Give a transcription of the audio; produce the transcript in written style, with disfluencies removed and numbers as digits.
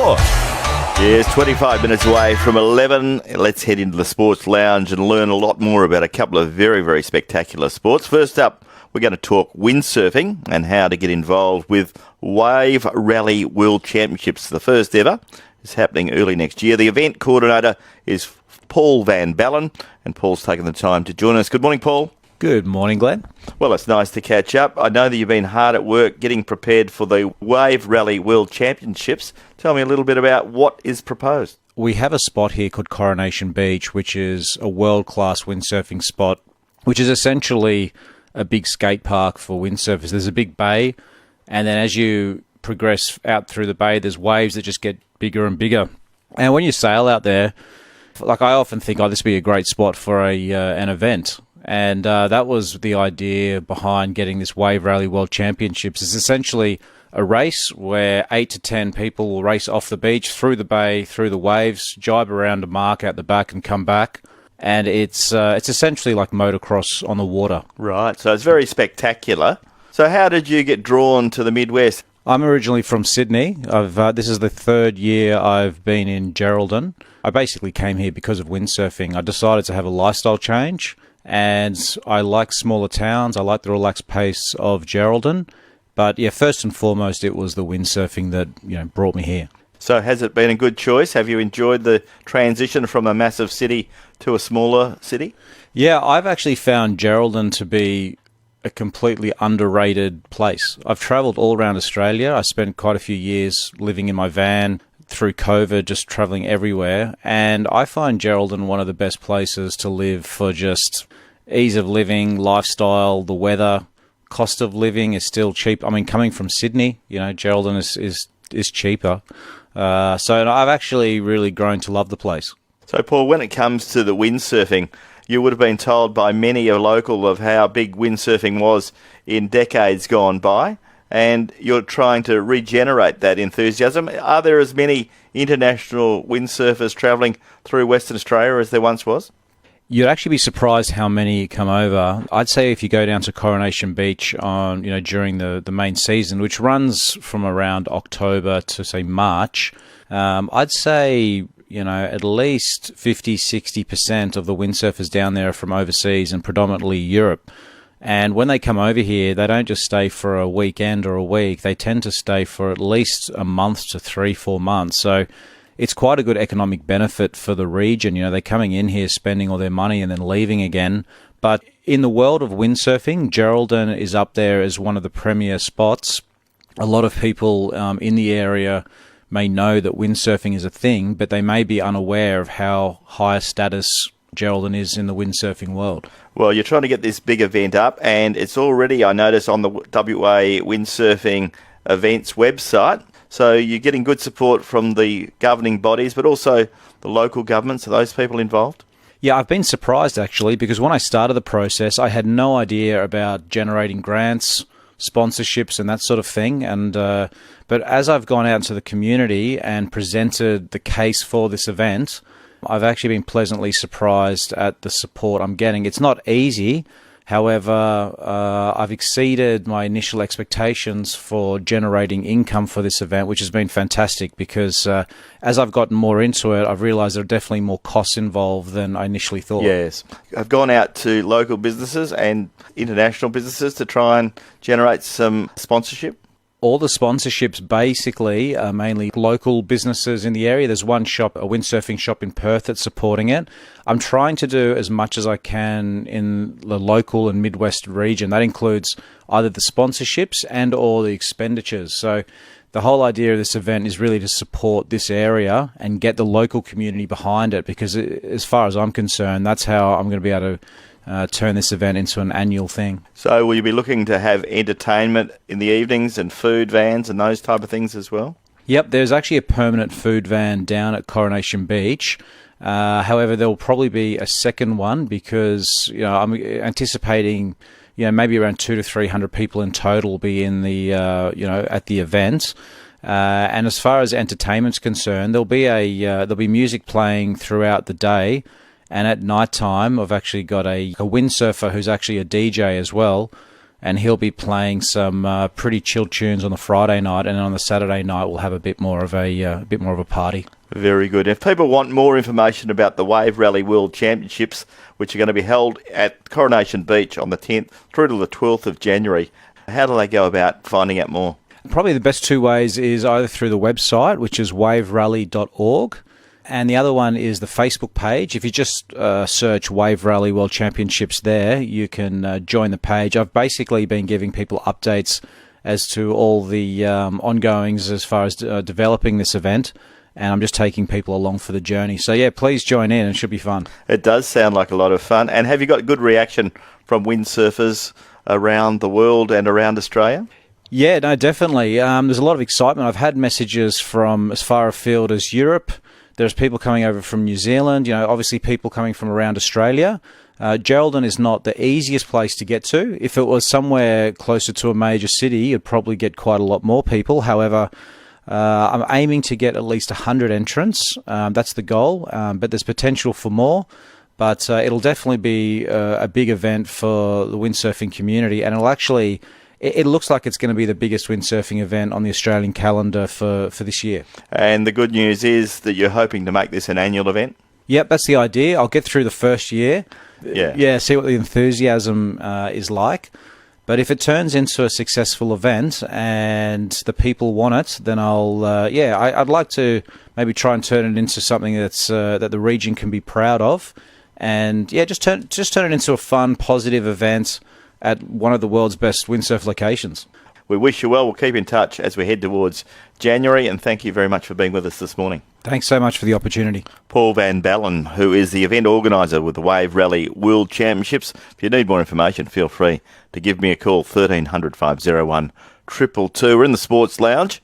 more. Yes, 25 minutes away from 11. Let's head into the sports lounge and learn a lot more about a couple of very, very spectacular sports. First up, we're going to talk windsurfing and how to get involved with Wave Rally World Championships. The first ever is happening early next year. The event coordinator is Paul Van Ballen, and Paul's taken the time to join us. Good morning, Paul. Good morning, Glenn. Well, it's nice to catch up. I know that you've been hard at work getting prepared for the Wave Rally World Championships. Tell me a little bit about what is proposed. We have a spot here called Coronation Beach, which is a world-class windsurfing spot, which is essentially a big skate park for windsurfers. There's a big bay, and then as you progress out through the bay, there's waves that just get bigger and bigger. And when you sail out there, like I often think, this would be a great spot for an event. And that was the idea behind getting this Wave Rally World Championships. It's essentially a race where 8 to 10 people will race off the beach, through the bay, through the waves, jibe around a mark out the back and come back. And it's essentially like motocross on the water. Right, so it's very spectacular. So how did you get drawn to the Midwest? I'm originally from Sydney. This is the third year I've been in Geraldton. I basically came here because of windsurfing. I decided to have a lifestyle change. And I like smaller towns. I like the relaxed pace of Geraldton. But yeah, first and foremost, it was the windsurfing that brought me here. So has it been a good choice? Have you enjoyed the transition from a massive city to a smaller city? Yeah, I've actually found Geraldton to be a completely underrated place. I've travelled all around Australia. I spent quite a few years living in my van through COVID, just travelling everywhere. And I find Geraldton one of the best places to live for just ease of living, lifestyle, the weather. Cost of living is still cheap. I mean, coming from Sydney, Geraldton is cheaper. So I've actually really grown to love the place. So, Paul, when it comes to the windsurfing, you would have been told by many a local of how big windsurfing was in decades gone by, and you're trying to regenerate that enthusiasm. Are there as many international windsurfers travelling through Western Australia as there once was? You'd actually be surprised how many come over. I'd say if you go down to Coronation Beach on, during the main season, which runs from around October to, say, March, I'd say, at least 50-60% of the windsurfers down there are from overseas and predominantly Europe. And when they come over here, they don't just stay for a weekend or a week. They tend to stay for at least a month to 3-4 months. So it's quite a good economic benefit for the region. They're coming in here, spending all their money and then leaving again. But in the world of windsurfing, Geraldton is up there as one of the premier spots. A lot of people in the area may know that windsurfing is a thing, but they may be unaware of how high a status Geraldton is in the windsurfing world. Well, you're trying to get this big event up, and it's already, I notice, on the WA Windsurfing Events website. So you're getting good support from the governing bodies, but also the local governments. Are those people involved? Yeah, I've been surprised, actually, because when I started the process, I had no idea about generating grants, sponsorships and that sort of thing. But as I've gone out into the community and presented the case for this event, I've actually been pleasantly surprised at the support I'm getting. It's not easy. However, I've exceeded my initial expectations for generating income for this event, which has been fantastic because as I've gotten more into it, I've realised there are definitely more costs involved than I initially thought. Yes. I've gone out to local businesses and international businesses to try and generate some sponsorship. All the sponsorships basically are mainly local businesses in the area. There's one shop, a windsurfing shop in Perth, that's supporting it. I'm trying to do as much as I can in the local and Midwest region. That includes either the sponsorships and or the expenditures. So the whole idea of this event is really to support this area and get the local community behind it, because as far as I'm concerned, that's how I'm going to be able to turn this event into an annual thing. So will you be looking to have entertainment in the evenings and food vans and those type of things as well? Yep, there's actually a permanent food van down at Coronation Beach. However, there will probably be a second one because I'm anticipating maybe around 200 to 300 people in total will be in the at the event. And as far as entertainment's concerned, there'll be music playing throughout the day. And at night time, I've actually got a windsurfer who's actually a DJ as well, and he'll be playing some pretty chilled tunes on the Friday night, and on the Saturday night we'll have a bit more of a party. Very good. If people want more information about the Wave Rally World Championships, which are going to be held at Coronation Beach on the 10th through to the 12th of January, how do they go about finding out more? Probably the best two ways is either through the website, which is waverally.org, and the other one is the Facebook page. If you just search Wave Rally World Championships there, you can join the page. I've basically been giving people updates as to all the ongoings as far as developing this event, and I'm just taking people along for the journey. So yeah, please join in. It should be fun. It does sound like a lot of fun. And have you got good reaction from windsurfers around the world and around Australia? Yeah, no, definitely. There's a lot of excitement. I've had messages from as far afield as Europe. There's people coming over from New Zealand, obviously people coming from around Australia. Geraldton is not the easiest place to get to. If it was somewhere closer to a major city, you'd probably get quite a lot more people. However, I'm aiming to get at least 100 entrants. That's the goal, but there's potential for more. But it'll definitely be a big event for the windsurfing community, and it'll actually... It looks like it's going to be the biggest windsurfing event on the Australian calendar for this year. And the good news is that you're hoping to make this an annual event? Yep, that's the idea. I'll get through the first year. Yeah, see what the enthusiasm is like. But if it turns into a successful event and the people want it, then I'd like to maybe try and turn it into something that's that the region can be proud of. And just turn it into a fun, positive event at one of the world's best windsurf locations. We wish you well. We'll keep in touch as we head towards January, and thank you very much for being with us this morning. Thanks so much for the opportunity. Paul Van Balen, who is the event organiser with the Wave Rally World Championships. If you need more information, feel free to give me a call, 1300 501 222. We're in the Sports Lounge.